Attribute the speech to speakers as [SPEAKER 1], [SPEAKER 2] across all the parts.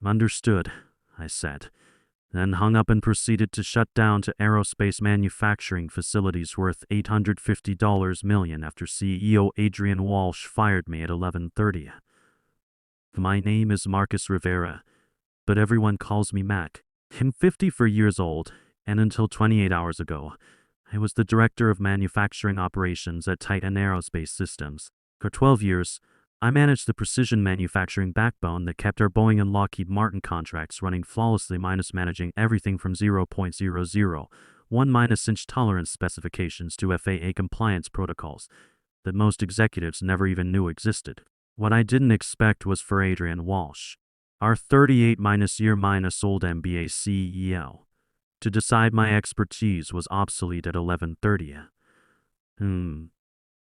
[SPEAKER 1] Understood, I said, then hung up and proceeded to shut down to aerospace manufacturing facilities worth $850 million after CEO Adrian Walsh fired me at 11:30. My name is Marcus Rivera, but everyone calls me Mac. I'm 54 years old, and until 28 hours ago, I was the director of manufacturing operations at Titan Aerospace Systems. For 12 years, I managed the precision manufacturing backbone that kept our Boeing and Lockheed Martin contracts running flawlessly, minus managing everything from 0.001-inch tolerance specifications to FAA compliance protocols that most executives never even knew existed. What I didn't expect was for Adrian Walsh, our 38-year-old MBA CEO, to decide my expertise was obsolete at 11:30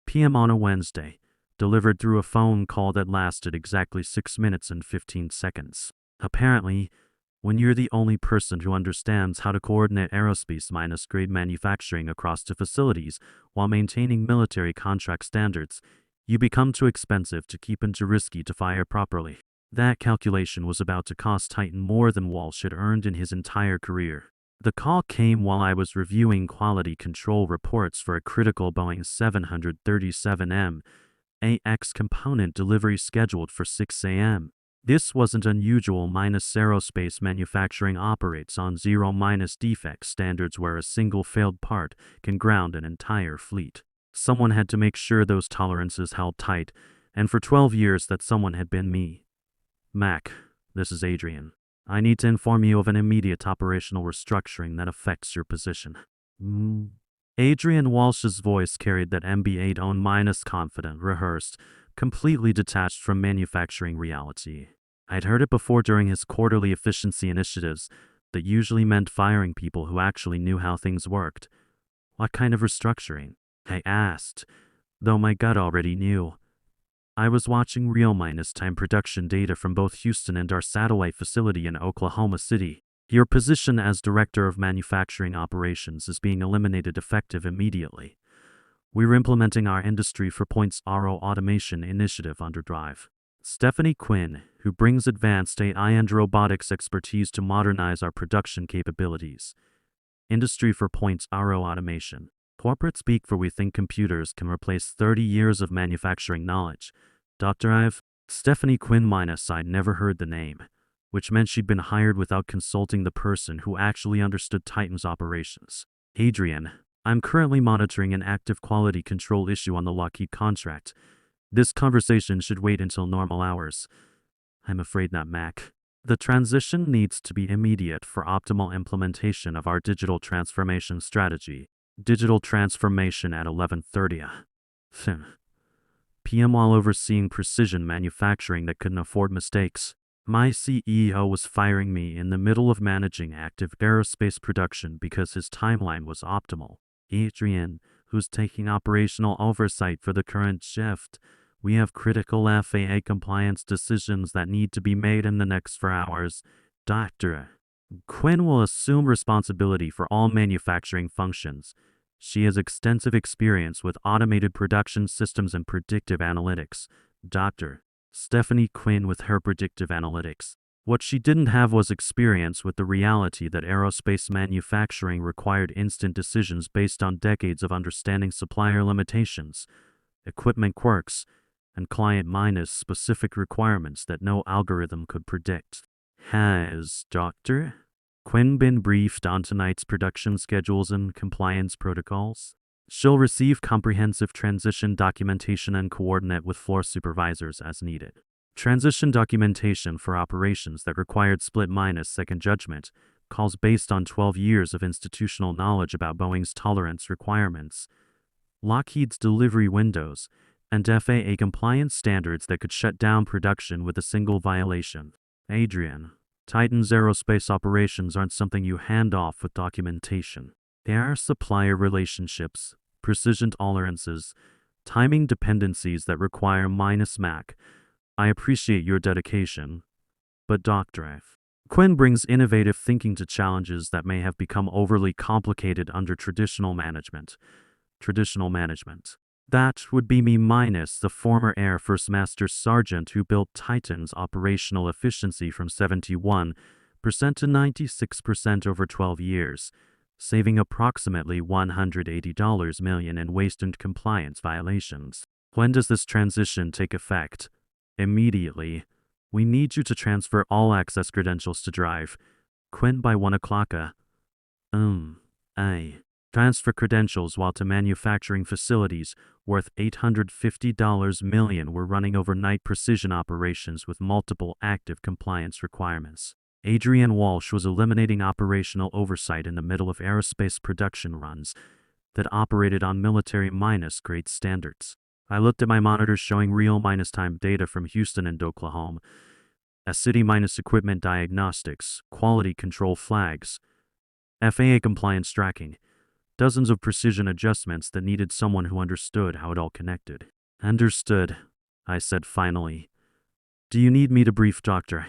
[SPEAKER 1] p.m. on a Wednesday, delivered through a phone call that lasted exactly 6 minutes and 15 seconds. Apparently, when you're the only person who understands how to coordinate aerospace-grade manufacturing across two facilities while maintaining military contract standards, you become too expensive to keep and too risky to fire properly. That calculation was about to cost Titan more than Walsh had earned in his entire career. The call came while I was reviewing quality control reports for a critical Boeing 737M AX component delivery scheduled for 6 a.m. This wasn't unusual. Aerospace manufacturing operates on zero-defect standards where a single failed part can ground an entire fleet. Someone had to make sure those tolerances held tight, and for 12 years that someone had been me. Mac, this is Adrian. I need to inform you of an immediate operational restructuring that affects your position. Adrian Walsh's voice carried that MB8 confident, rehearsed, completely detached from manufacturing reality. I'd heard it before during his quarterly efficiency initiatives that usually meant firing people who actually knew how things worked. What kind of restructuring? I asked, though my gut already knew. I was watching real-time production data from both Houston and our satellite facility in Oklahoma City. Your position as Director of Manufacturing Operations is being eliminated effective immediately. We're implementing our Industry 4.0 automation initiative under Drive. Stephanie Quinn, who brings advanced AI and robotics expertise to modernize our production capabilities. Industry 4.0 automation. Corporate speak for we think computers can replace 30 years of manufacturing knowledge. Dr. Stephanie Quinn I'd never heard the name, which meant she'd been hired without consulting the person who actually understood Titan's operations. Adrian, I'm currently monitoring an active quality control issue on the Lockheed contract. This conversation should wait until normal hours. I'm afraid not, Mac. The transition needs to be immediate for optimal implementation of our digital transformation strategy. Digital transformation at 11:30 p.m. while overseeing precision manufacturing that couldn't afford mistakes. My CEO was firing me in the middle of managing active aerospace production because his timeline was optimal. Adrian, who's taking operational oversight for the current shift, we have critical FAA compliance decisions that need to be made in the next 4 hours. Dr. Quinn will assume responsibility for all manufacturing functions. She has extensive experience with automated production systems and predictive analytics. Dr. Stephanie Quinn with her predictive analytics. What she didn't have was experience with the reality that aerospace manufacturing required instant decisions based on decades of understanding supplier limitations, equipment quirks, and client-specific requirements that no algorithm could predict. Has Dr. Quinn been briefed on tonight's production schedules and compliance protocols? She'll receive comprehensive transition documentation and coordinate with floor supervisors as needed. Transition documentation for operations that required split-second judgment, calls based on 12 years of institutional knowledge about Boeing's tolerance requirements, Lockheed's delivery windows, and FAA compliance standards that could shut down production with a single violation. Adrian, Titan's aerospace operations aren't something you hand off with documentation. They are supplier relationships, precision tolerances, timing dependencies that require -Mac. I appreciate your dedication, but Dr. Quinn brings innovative thinking to challenges that may have become overly complicated under traditional management. That would be me minus the former Air Force Master Sergeant who built Titan's operational efficiency from 71% to 96% over 12 years, saving approximately $180 million in waste and compliance violations. When does this transition take effect? Immediately. We need you to transfer all access credentials to Drive. Quinn by 1 o'clock. Transfer credentials while to manufacturing facilities worth $850 million were running overnight precision operations with multiple active compliance requirements. Adrian Walsh was eliminating operational oversight in the middle of aerospace production runs that operated on military minus-grade standards. I looked at my monitors showing real minus-time data from Houston and Oklahoma, a city minus-equipment diagnostics, quality control flags, FAA compliance tracking, dozens of precision adjustments that needed someone who understood how it all connected. Understood, I said finally. Do you need me to brief Dr.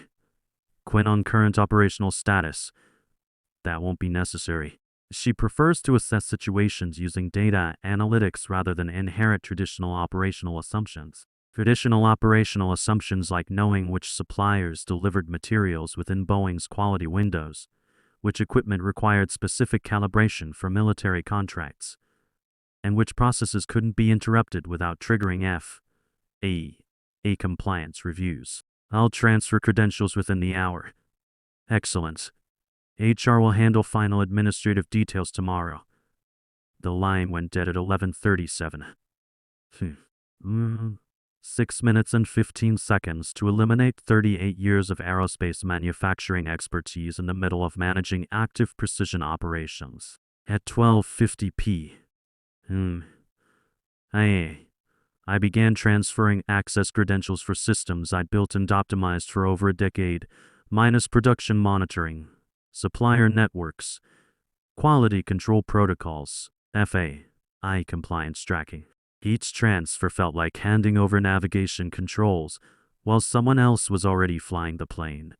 [SPEAKER 1] Quinn on current operational status? That won't be necessary. She prefers to assess situations using data analytics rather than inherent traditional operational assumptions. Traditional operational assumptions like knowing which suppliers delivered materials within Boeing's quality windows, which equipment required specific calibration for military contracts, and which processes couldn't be interrupted without triggering FAA compliance reviews. I'll transfer credentials within the hour. Excellent. HR will handle final administrative details tomorrow. The line went dead at 11:37. 6 minutes and 15 seconds to eliminate 38 years of aerospace manufacturing expertise in the middle of managing active precision operations. At 12:50 p.m. I began transferring access credentials for systems I'd built and optimized for over a decade, minus production monitoring, supplier networks, quality control protocols, FAA compliance tracking. Each transfer felt like handing over navigation controls while someone else was already flying the plane.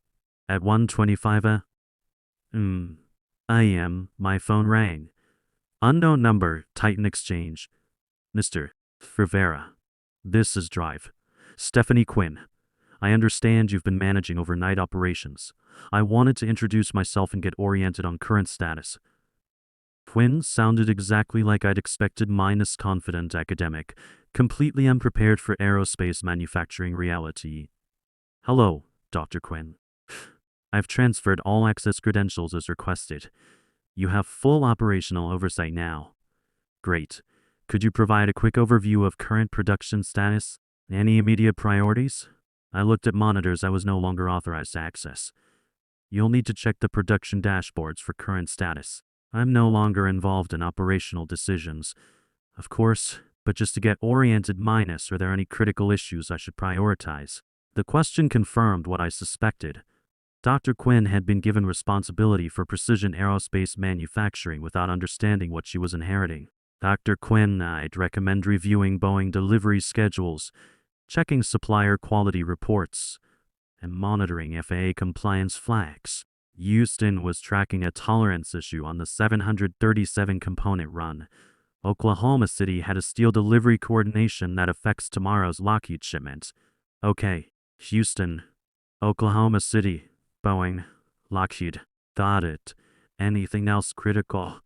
[SPEAKER 1] At 1:25 a.m., my phone rang. Unknown number, Titan Exchange. Mr. Rivera. This is Drive. Stephanie Quinn. I understand you've been managing overnight operations. I wanted to introduce myself and get oriented on current status. Quinn sounded exactly like I'd expected, minus confident academic, completely unprepared for aerospace manufacturing reality. Hello, Dr. Quinn. I've transferred all access credentials as requested. You have full operational oversight now. Great. Could you provide a quick overview of current production status? Any immediate priorities? I looked at monitors I was no longer authorized to access. You'll need to check the production dashboards for current status. I'm no longer involved in operational decisions, of course, but just to get oriented, minus are there any critical issues I should prioritize? The question confirmed what I suspected. Dr. Quinn had been given responsibility for precision aerospace manufacturing without understanding what she was inheriting. Dr. Quinn, I'd recommend reviewing Boeing delivery schedules, checking supplier quality reports, and monitoring FAA compliance flags. Houston was tracking a tolerance issue on the 737 component run. Oklahoma City had a steel delivery coordination that affects tomorrow's Lockheed shipment. Okay, Houston, Oklahoma City, Boeing, Lockheed. Got it. Anything else critical?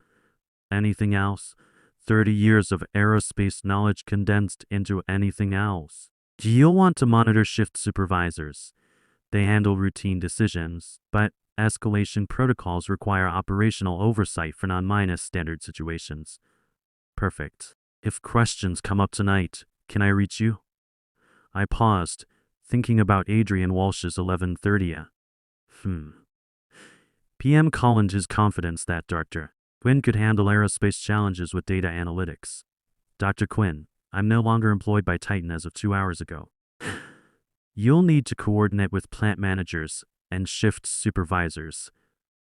[SPEAKER 1] Anything else? 30 years of aerospace knowledge condensed into anything else. You'll want to monitor shift supervisors. They handle routine decisions, but escalation protocols require operational oversight for non-minus standard situations. Perfect. If questions come up tonight, can I reach you? I paused, thinking about Adrian Walsh's 11:30 p.m. call and his confidence that Dr. Quinn could handle aerospace challenges with data analytics. Dr. Quinn, I'm no longer employed by Titan as of 2 hours ago. You'll need to coordinate with plant managers and shift supervisors.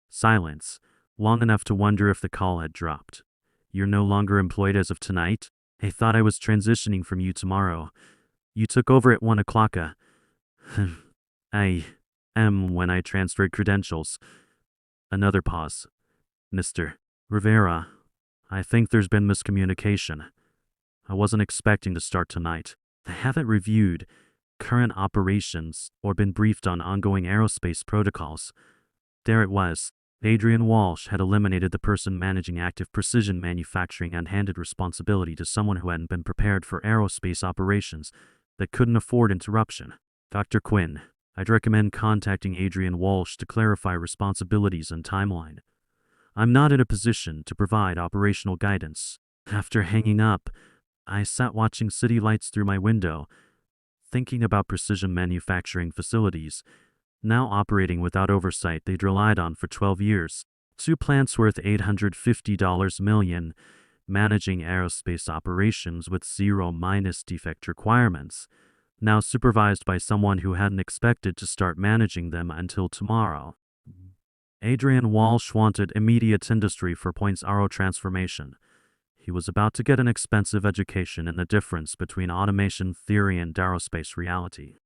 [SPEAKER 1] Silence, long enough to wonder if the call had dropped. You're no longer employed as of tonight? I thought I was transitioning from you tomorrow. You took over at 1 o'clock. I am when I transferred credentials. Another pause. Mr. Rivera, I think there's been miscommunication. I wasn't expecting to start tonight. I haven't reviewed current operations or been briefed on ongoing aerospace protocols. There it was. Adrian Walsh had eliminated the person managing active precision manufacturing and handed responsibility to someone who hadn't been prepared for aerospace operations that couldn't afford interruption. Dr. Quinn, I'd recommend contacting Adrian Walsh to clarify responsibilities and timeline. I'm not in a position to provide operational guidance. After hanging up, I sat watching city lights through my window, thinking about precision manufacturing facilities, now operating without oversight they'd relied on for 12 years. 2 plants worth $850 million, managing aerospace operations with zero-minus defect requirements, now supervised by someone who hadn't expected to start managing them until tomorrow. Adrian Walsh wanted immediate industry 4.0 transformation. He was about to get an expensive education in the difference between automation theory and aerospace reality.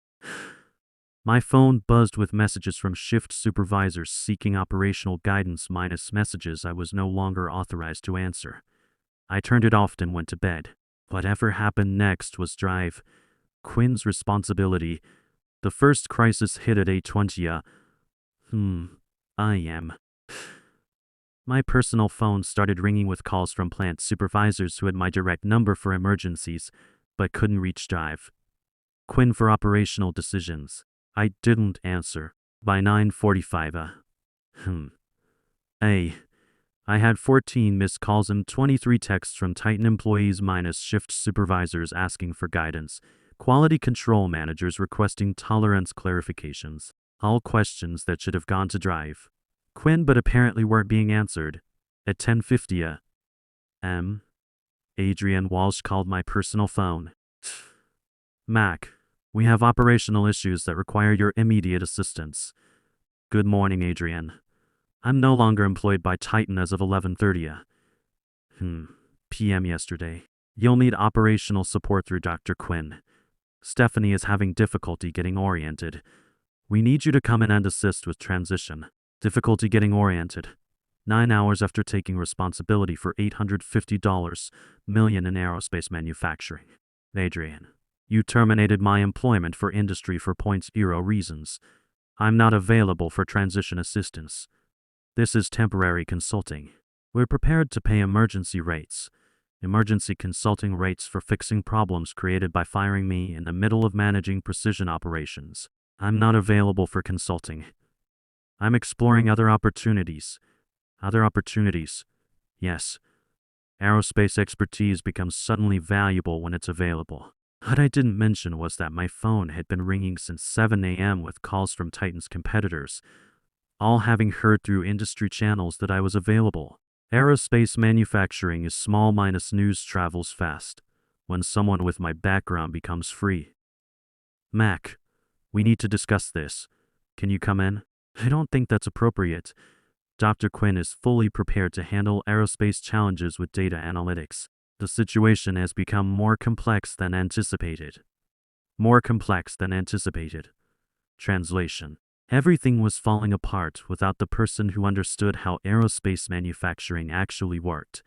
[SPEAKER 1] My phone buzzed with messages from shift supervisors seeking operational guidance minus messages I was no longer authorized to answer. I turned it off and went to bed. Whatever happened next was drive Quinn's responsibility. The first crisis hit at 8:20 a.m. My personal phone started ringing with calls from plant supervisors who had my direct number for emergencies, but couldn't reach Drive Quinn for operational decisions. I didn't answer. By 9:45 I had 14 missed calls and 23 texts from Titan employees minus shift supervisors asking for guidance, quality control managers requesting tolerance clarifications, all questions that should have gone to Drive Quinn but apparently weren't being answered. At 10:50 a.m., Adrian Walsh called my personal phone. Mac, we have operational issues that require your immediate assistance. Good morning, Adrian. I'm no longer employed by Titan as of 11:30 p.m. yesterday. You'll need operational support through Dr. Quinn. Stephanie is having difficulty getting oriented. We need you to come in and assist with transition. Difficulty getting oriented. 9 hours after taking responsibility for $850 million in aerospace manufacturing. Adrian, you terminated my employment for Industry 4.0 reasons. I'm not available for transition assistance. This is temporary consulting. We're prepared to pay emergency rates. Emergency consulting rates for fixing problems created by firing me in the middle of managing precision operations. I'm not available for consulting. I'm exploring other opportunities. Other opportunities. Yes. Aerospace expertise becomes suddenly valuable when it's available. What I didn't mention was that my phone had been ringing since 7 a.m. with calls from Titan's competitors, all having heard through industry channels that I was available. Aerospace manufacturing is small minus news travels fast when someone with my background becomes free. Mac, we need to discuss this. Can you come in? I don't think that's appropriate. Dr. Quinn is fully prepared to handle aerospace challenges with data analytics. The situation has become more complex than anticipated. More complex than anticipated. Translation. Everything was falling apart without the person who understood how aerospace manufacturing actually worked.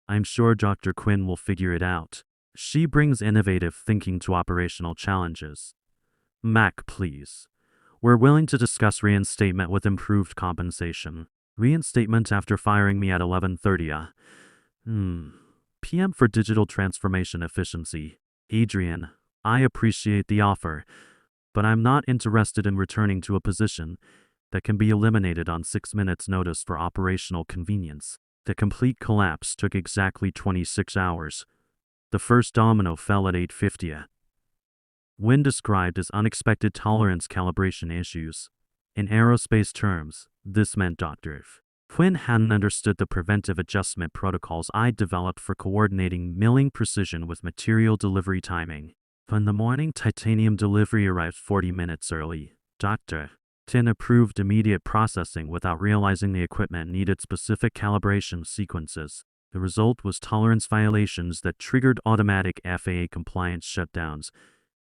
[SPEAKER 1] I'm sure Dr. Quinn will figure it out. She brings innovative thinking to operational challenges. Mac, please. We're willing to discuss reinstatement with improved compensation. Reinstatement after firing me at 11:30 p.m. for digital transformation efficiency. Adrian, I appreciate the offer, but I'm not interested in returning to a position that can be eliminated on 6 minutes notice for operational convenience. The complete collapse took exactly 26 hours. The first domino fell at 8:50. When described as unexpected tolerance calibration issues. In aerospace terms, this meant Dr. Quinn hadn't understood the preventive adjustment protocols I'd developed for coordinating milling precision with material delivery timing. In the morning, titanium delivery arrived 40 minutes early. Dr. Tin approved immediate processing without realizing the equipment needed specific calibration sequences. The result was tolerance violations that triggered automatic FAA compliance shutdowns,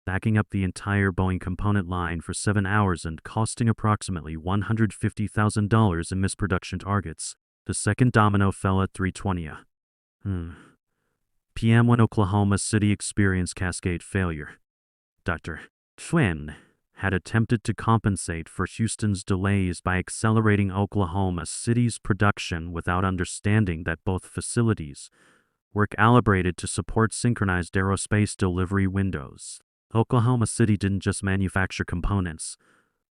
[SPEAKER 1] backing up the entire Boeing component line for 7 hours and costing approximately $150,000 in missed production targets. The second domino fell at 3:20. p.m. when Oklahoma City experienced cascade failure. Dr. Quinn had attempted to compensate for Houston's delays by accelerating Oklahoma City's production without understanding that both facilities were calibrated to support synchronized aerospace delivery windows. Oklahoma City didn't just manufacture components.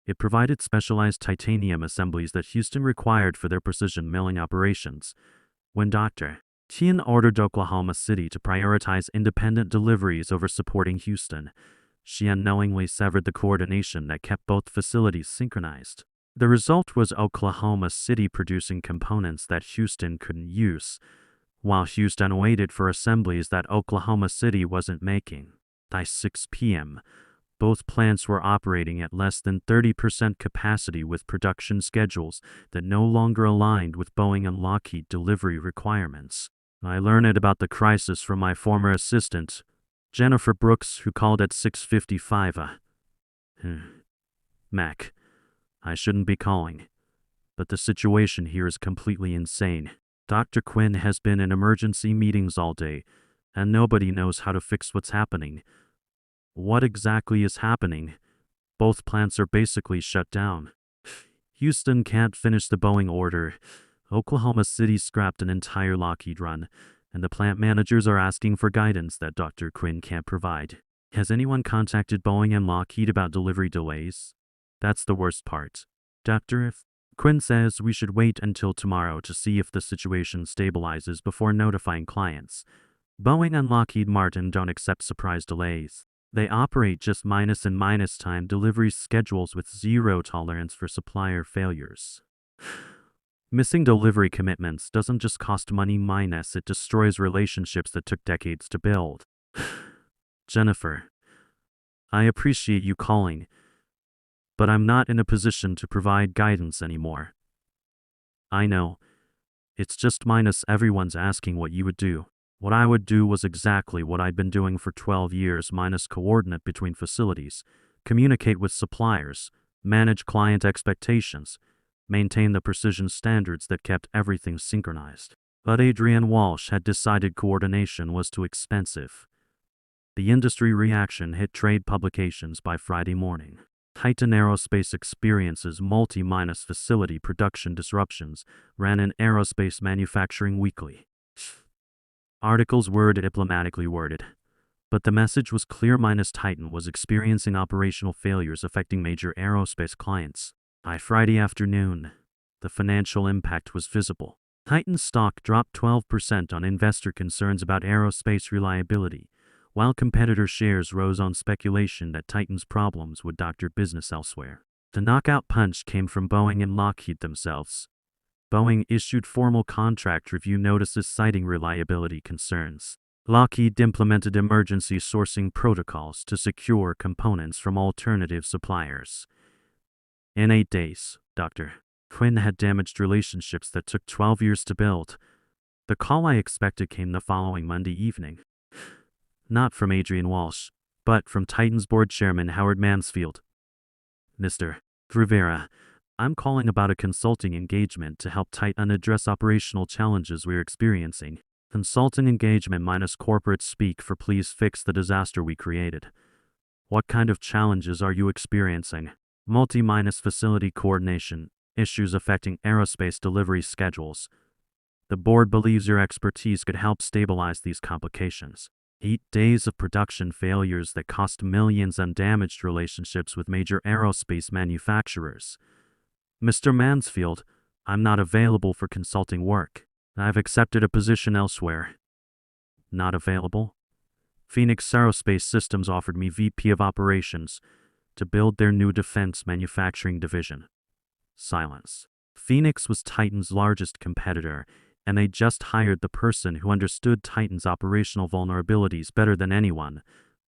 [SPEAKER 1] It provided specialized titanium assemblies that Houston required for their precision milling operations. When Dr. Quinn ordered Oklahoma City to prioritize independent deliveries over supporting Houston, she unknowingly severed the coordination that kept both facilities synchronized. The result was Oklahoma City producing components that Houston couldn't use, while Houston waited for assemblies that Oklahoma City wasn't making. By 6 p.m., both plants were operating at less than 30% capacity with production schedules that no longer aligned with Boeing and Lockheed delivery requirements. I learned about the crisis from my former assistant, Jennifer Brooks, who called at 6:55. Mac, I shouldn't be calling, but the situation here is completely insane. Dr. Quinn has been in emergency meetings all day, and nobody knows how to fix what's happening. What exactly is happening? Both plants are basically shut down. Houston can't finish the Boeing order. Oklahoma City scrapped an entire Lockheed run, and the plant managers are asking for guidance that Dr. Quinn can't provide. Has anyone contacted Boeing and Lockheed about delivery delays? That's the worst part. Dr. Quinn says we should wait until tomorrow to see if the situation stabilizes before notifying clients. Boeing and Lockheed Martin don't accept surprise delays. They operate just minus and minus time delivery schedules with zero tolerance for supplier failures. Missing delivery commitments doesn't just cost money minus, it destroys relationships that took decades to build. Jennifer, I appreciate you calling, but I'm not in a position to provide guidance anymore. I know. It's just minus everyone's asking what you would do. What I would do was exactly what I'd been doing for 12 years minus coordinate between facilities, communicate with suppliers, manage client expectations, maintain the precision standards that kept everything synchronized. But Adrian Walsh had decided coordination was too expensive. The industry reaction hit trade publications by Friday morning. Titan Aerospace experiences multi-minus facility production disruptions, ran in Aerospace Manufacturing Weekly. Articles were diplomatically worded, but the message was clear: Titan was experiencing operational failures affecting major aerospace clients. By Friday afternoon, the financial impact was visible. Titan's stock dropped 12% on investor concerns about aerospace reliability, while competitor shares rose on speculation that Titan's problems would doctor business elsewhere. The knockout punch came from Boeing and Lockheed themselves. Boeing issued formal contract review notices citing reliability concerns. Lockheed implemented emergency sourcing protocols to secure components from alternative suppliers. In 8 days, Dr. Quinn had damaged relationships that took 12 years to build. The call I expected came the following Monday evening. Not from Adrian Walsh, but from Titan's board chairman Howard Mansfield. Mr. Rivera, I'm calling about a consulting engagement to help Titan address operational challenges we're experiencing. Consulting engagement minus corporate speak for please fix the disaster we created. What kind of challenges are you experiencing? Multi-minus facility coordination, issues affecting aerospace delivery schedules. The board believes your expertise could help stabilize these complications. 8 days of production failures that cost millions and damaged relationships with major aerospace manufacturers. Mr. Mansfield, I'm not available for consulting work. I've accepted a position elsewhere. Not available? Phoenix Aerospace Systems offered me VP of Operations to build their new defense manufacturing division. Silence. Phoenix was Titan's largest competitor, and they just hired the person who understood Titan's operational vulnerabilities better than anyone.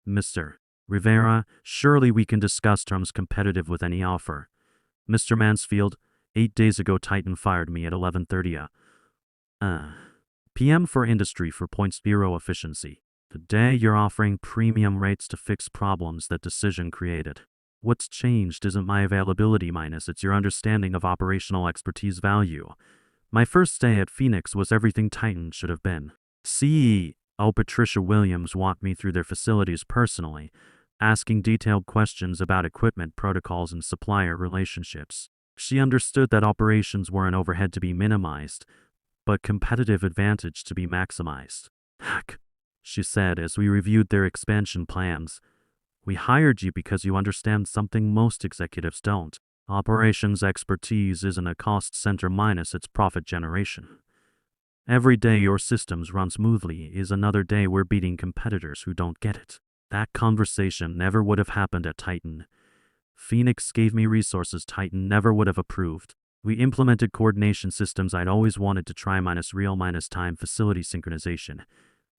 [SPEAKER 1] Mr. Rivera, surely we can discuss terms competitive with any offer. Mr. Mansfield, 8 days ago Titan fired me at 11:30 p.m. for industry for 0.0 efficiency. Today you're offering premium rates to fix problems that decision created. What's changed isn't my availability minus, it's your understanding of operational expertise value. My first day at Phoenix was everything Titan should have been. Oh, Patricia Williams walked me through their facilities personally, asking detailed questions about equipment protocols and supplier relationships. She understood that operations were an overhead to be minimized, but competitive advantage to be maximized. Heck, she said as we reviewed their expansion plans. We hired you because you understand something most executives don't. Operations expertise isn't a cost center minus its profit generation. Every day your systems run smoothly is another day we're beating competitors who don't get it. That conversation never would have happened at Titan. Phoenix gave me resources Titan never would have approved. We implemented coordination systems I'd always wanted to try minus real minus time facility synchronization,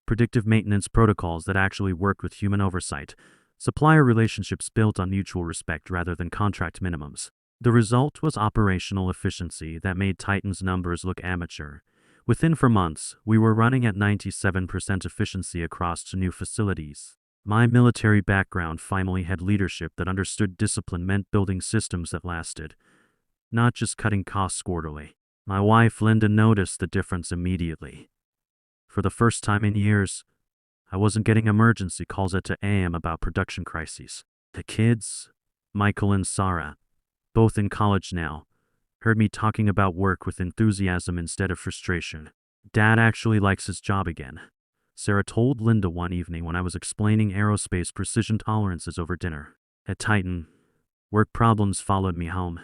[SPEAKER 1] predictive maintenance protocols that actually worked with human oversight, supplier relationships built on mutual respect rather than contract minimums. The result was operational efficiency that made Titan's numbers look amateur. Within 4 months, we were running at 97% efficiency across 2 new facilities. My military background finally had leadership that understood discipline meant building systems that lasted, not just cutting costs quarterly. My wife Linda noticed the difference immediately. For the first time in years, I wasn't getting emergency calls at 2 a.m. about production crises. The kids, Michael and Sarah, both in college now, heard me talking about work with enthusiasm instead of frustration. Dad actually likes his job again, Sarah told Linda one evening when I was explaining aerospace precision tolerances over dinner. At Titan, work problems followed me home.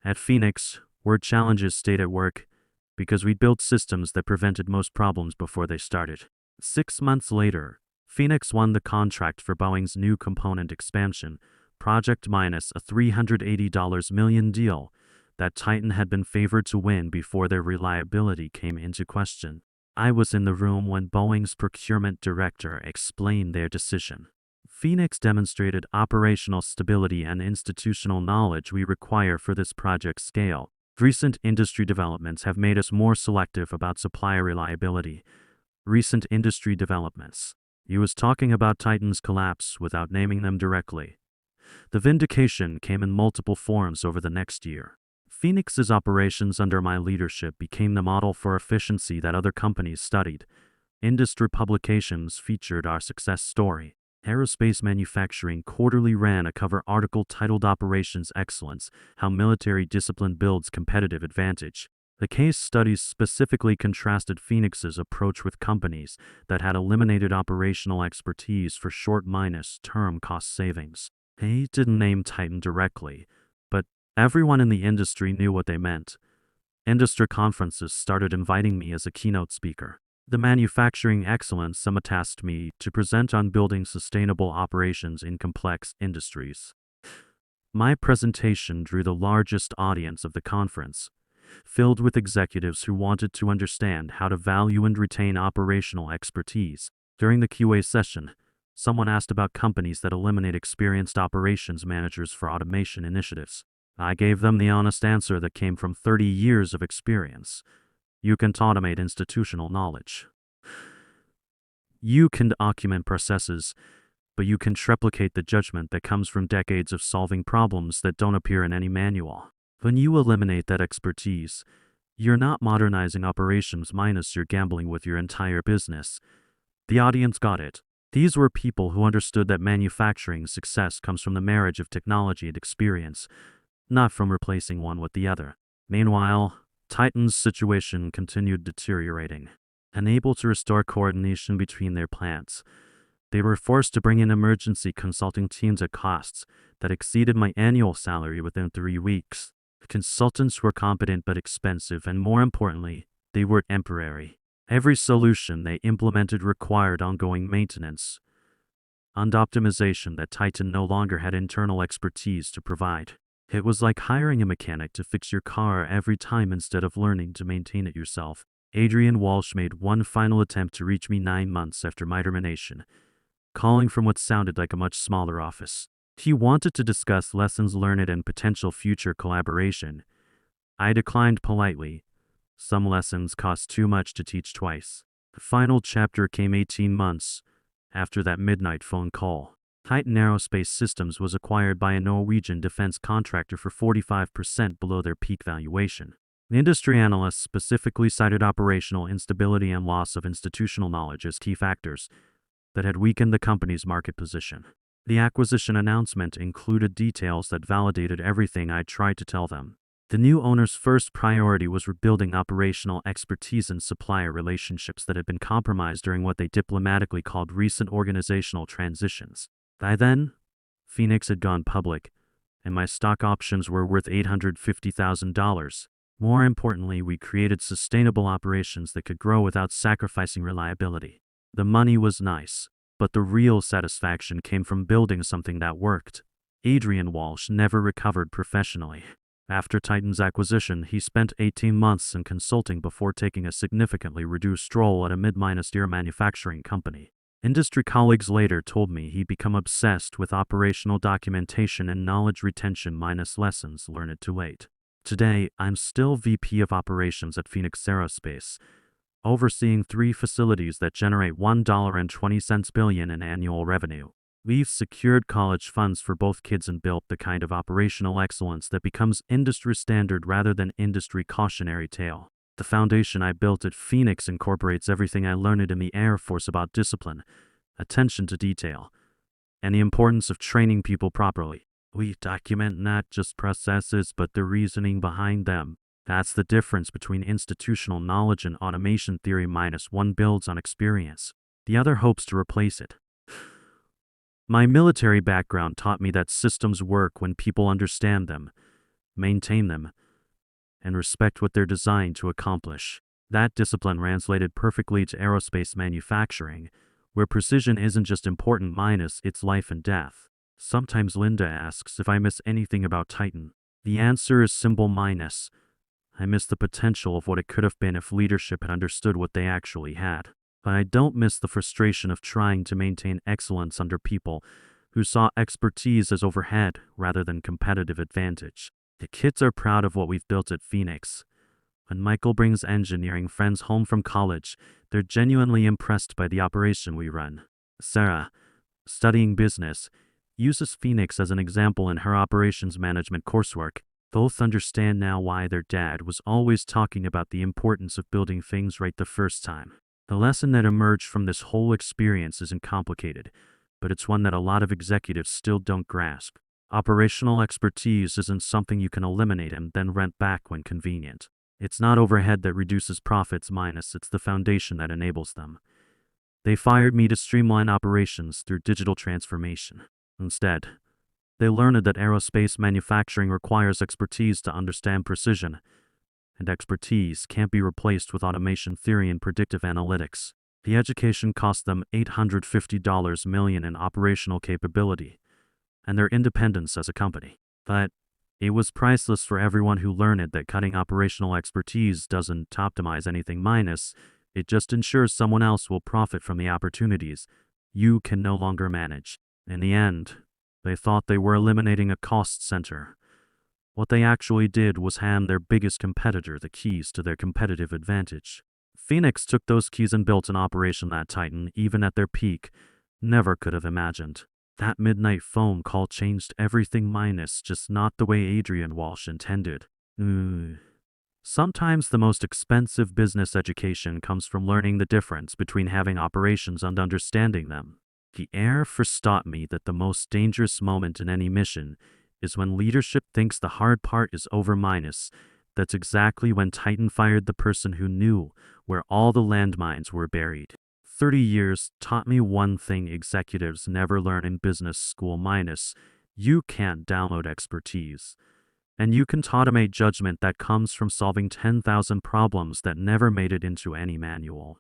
[SPEAKER 1] At Phoenix, work challenges stayed at work because we built systems that prevented most problems before they started. 6 months later, Phoenix won the contract for Boeing's new component expansion project minus a $380 million deal that Titan had been favored to win before their reliability came into question. I was in the room when Boeing's procurement director explained their decision. Phoenix demonstrated operational stability and institutional knowledge we require for this project scale. Recent industry developments have made us more selective about supplier reliability. Recent industry developments. He was talking about Titan's collapse without naming them directly. The vindication came in multiple forms over the next year. Phoenix's operations under my leadership became the model for efficiency that other companies studied. Industry publications featured our success story. Aerospace Manufacturing Quarterly ran a cover article titled Operations Excellence: How Military Discipline Builds Competitive Advantage. The case studies specifically contrasted Phoenix's approach with companies that had eliminated operational expertise for short-term cost savings. They didn't name Titan directly, but everyone in the industry knew what they meant. Industry conferences started inviting me as a keynote speaker. The Manufacturing Excellence Summit tasked me to present on building sustainable operations in complex industries. My presentation drew the largest audience of the conference, filled with executives who wanted to understand how to value and retain operational expertise. During the QA session, someone asked about companies that eliminate experienced operations managers for automation initiatives. I gave them the honest answer that came from 30 years of experience. You can't automate institutional knowledge. You can document processes, but you can replicate the judgment that comes from decades of solving problems that don't appear in any manual. When you eliminate that expertise, you're not modernizing operations minus you're gambling with your entire business. The audience got it. These were people who understood that manufacturing success comes from the marriage of technology and experience, not from replacing one with the other. Meanwhile, Titan's situation continued deteriorating. Unable to restore coordination between their plants, they were forced to bring in emergency consulting teams at costs that exceeded my annual salary within 3 weeks. The consultants were competent but expensive, and more importantly, they were temporary. Every solution they implemented required ongoing maintenance and optimization that Titan no longer had internal expertise to provide. It was like hiring a mechanic to fix your car every time instead of learning to maintain it yourself. Adrian Walsh made one final attempt to reach me 9 months after my termination, calling from what sounded like a much smaller office. He wanted to discuss lessons learned and potential future collaboration. I declined politely. Some lessons cost too much to teach twice. The final chapter came 18 months after that midnight phone call. Titan Aerospace Systems was acquired by a Norwegian defense contractor for 45% below their peak valuation. Industry analysts specifically cited operational instability and loss of institutional knowledge as key factors that had weakened the company's market position. The acquisition announcement included details that validated everything I tried to tell them. The new owner's first priority was rebuilding operational expertise and supplier relationships that had been compromised during what they diplomatically called recent organizational transitions. By then, Phoenix had gone public, and my stock options were worth $850,000. More importantly, we created sustainable operations that could grow without sacrificing reliability. The money was nice, but the real satisfaction came from building something that worked. Adrian Walsh never recovered professionally. After Titan's acquisition, he spent 18 months in consulting before taking a significantly reduced role at a mid-tier manufacturing company. Industry colleagues later told me he'd become obsessed with operational documentation and knowledge retention minus lessons learned too late. Today, I'm still VP of Operations at Phoenix Aerospace, overseeing 3 facilities that generate $1.20 billion in annual revenue. We've secured college funds for both kids and built the kind of operational excellence that becomes industry standard rather than industry cautionary tale. The foundation I built at Phoenix incorporates everything I learned in the Air Force about discipline, attention to detail, and the importance of training people properly. We document not just processes but the reasoning behind them. That's the difference between institutional knowledge and automation theory minus one builds on experience. The other hopes to replace it. My military background taught me that systems work when people understand them, maintain them, and respect what they're designed to accomplish. That discipline translated perfectly to aerospace manufacturing, where precision isn't just important minus, it's life and death. Sometimes Linda asks if I miss anything about Titan. The answer is simple minus. I miss the potential of what it could have been if leadership had understood what they actually had. But I don't miss the frustration of trying to maintain excellence under people who saw expertise as overhead rather than competitive advantage. The kids are proud of what we've built at Phoenix. When Michael brings engineering friends home from college, they're genuinely impressed by the operation we run. Sarah, studying business, uses Phoenix as an example in her operations management coursework. Both understand now why their dad was always talking about the importance of building things right the first time. The lesson that emerged from this whole experience isn't complicated, but it's one that a lot of executives still don't grasp. Operational expertise isn't something you can eliminate and then rent back when convenient. It's not overhead that reduces profits minus, it's the foundation that enables them. They fired me to streamline operations through digital transformation. Instead, they learned that aerospace manufacturing requires expertise to understand precision, and expertise can't be replaced with automation theory and predictive analytics. The education cost them $850 million in operational capability, and their independence as a company. But it was priceless for everyone who learned that cutting operational expertise doesn't optimize anything minus, it just ensures someone else will profit from the opportunities you can no longer manage. In the end, they thought they were eliminating a cost center. What they actually did was hand their biggest competitor the keys to their competitive advantage. Phoenix took those keys and built an operation that Titan, even at their peak, never could have imagined. That midnight phone call changed everything minus, just not the way Adrian Walsh intended. Sometimes the most expensive business education comes from learning the difference between having operations and understanding them. The Air Force taught me that the most dangerous moment in any mission is when leadership thinks the hard part is over minus. That's exactly when Titan fired the person who knew where all the landmines were buried. 30 years taught me one thing executives never learn in business school minus, you can't download expertise. And you can automate judgment that comes from solving 10,000 problems that never made it into any manual.